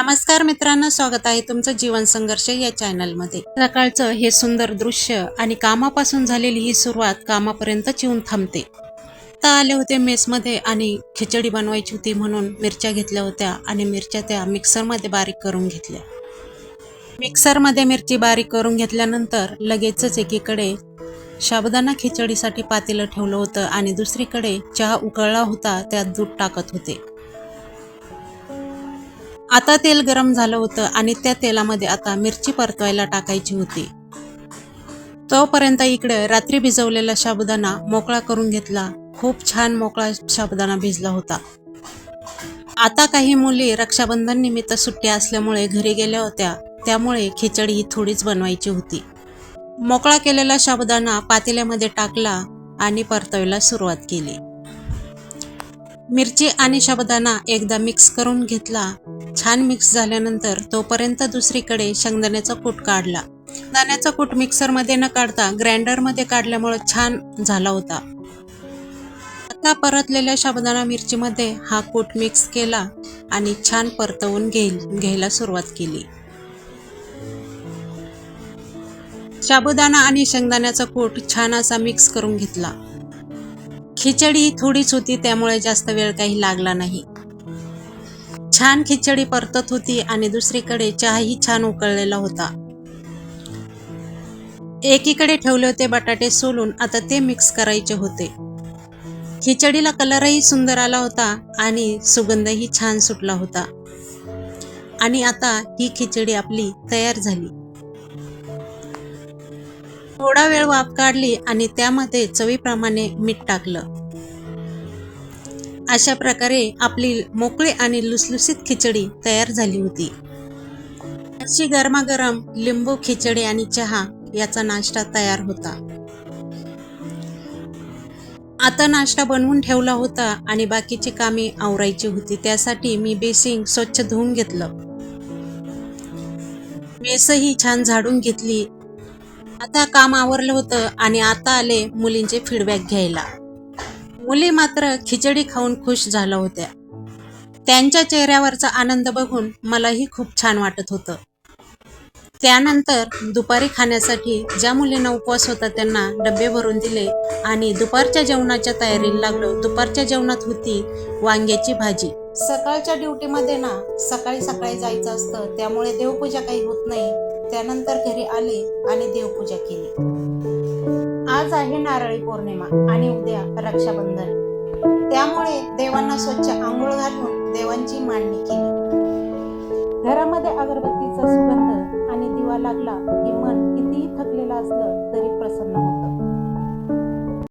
नमस्कार मित्रांनो, स्वागत आहे तुमचं जीवन संघर्ष या चॅनलमध्ये। सकाळचं हे सुंदर दृश्य आणि कामापासून झालेली ही सुरुवात कामापर्यंत येऊन थांबते। आता आले होते मेसमध्ये आणि खिचडी बनवायची होती म्हणून मिरच्या घेतल्या होत्या आणि मिरच्या त्या मिक्सरमध्ये बारीक करून घेतल्या। मिक्सरमध्ये मिरची बारीक करून घेतल्यानंतर लगेचच एकीकडे साबुदाणा खिचडीसाठी पातेलं ठेवलं होतं आणि दुसरीकडे चहा उकळला होता, त्यात दूध टाकत होते। आता तेल गरम झालं होतं आणि त्या तेलामध्ये आता मिरची परतवायला टाकायची होती। तोपर्यंत इकडे रात्री भिजवलेला साबुदाणा मोकळा करून घेतला। खूप छान मोकळा साबुदाणा भिजला होता। आता काही मुली रक्षाबंधन निमित्त सुट्टी असल्यामुळे घरी गेल्या होत्या, त्यामुळे खिचडी ही थोडीच बनवायची होती। मोकळा केलेला साबुदाणा पातेल्यामध्ये टाकला आणि परतवायला सुरुवात केली। मिरची आणि साबुदाणा एकदा मिक्स करून घेतला। छान मिक्स झाल्यानंतर तोपर्यंत दुसरीकडे शेंगदाण्याचा कूट काढला। दाण्याचा कूट मिक्सरमध्ये न काढता ग्राइंडरमध्ये काढल्यामुळे छान झाला होता। आता परतलेल्या साबुदाणा मिरचीमध्ये हा कूट मिक्स केला आणि छान परतवून घ्यायला सुरुवात केली। साबुदाणा आणि शेंगदाण्याचा कूट छान असा मिक्स करून घेतला। खिचडी ही थोडीच होती, त्यामुळे जास्त वेळ काही लागला नाही। छान खिचडी परतत होती आणि दुसरीकडे चहाही छान उकळलेला होता। एकीकडे ठेवले होते बटाटे सोलून, आता ते मिक्स करायचे होते। खिचडीला कलरही सुंदर आला होता आणि सुगंधही छान सुटला होता। आणि आता ही खिचडी आपली तयार झाली। थोडा वेळ वाफ काढली आणि त्यामध्ये चवीप्रमाणे मीठ टाकलं। अशा प्रकारे आपली मोकळी आणि लुसलुसीत खिचडी तयार झाली होती। अशी गरमागरम लिंबू खिचडी आणि चहा याचा नाश्ता तयार होता। आता नाश्ता बनवून ठेवला होता आणि बाकीची कामे आवरायची होती, त्यासाठी मी बेसिंग स्वच्छ धुवून घेतलं। मेसही छान झाडून घेतली। आता काम आवरलं होतं आणि आता आले मुलींचे फीडबॅक घ्यायला। मुली मात्र खिचडी खाऊन खुश झाल्या होत्या। त्यांच्या चेहऱ्यावरचा आनंद बघून मलाही खूप छान वाटत होतं। त्यानंतर दुपारी खाण्यासाठी ज्या मुलींना उपवास होता त्यांना डबे भरून दिले आणि दुपारच्या जेवणाच्या तयारीला लागलो। दुपारच्या जेवणात होती वांग्याची भाजी। सकाळच्या ड्युटीमध्ये ना सकाळी सकाळी जायचं असतं, त्यामुळे देवपूजा काही होत नाही। त्यानंतर घरी आले आणि देवपूजा केली। आज आहे नारळी पौर्णिमा आणि उद्या रक्षाबंधन, त्यामुळे देवांना स्वच्छ आंघोळ घालून देवांची मांडणी केली। घरामध्ये अगरबत्तीचा सुगंध आणि दिवा लागला की मन कितीही थकलेलं असलं तरी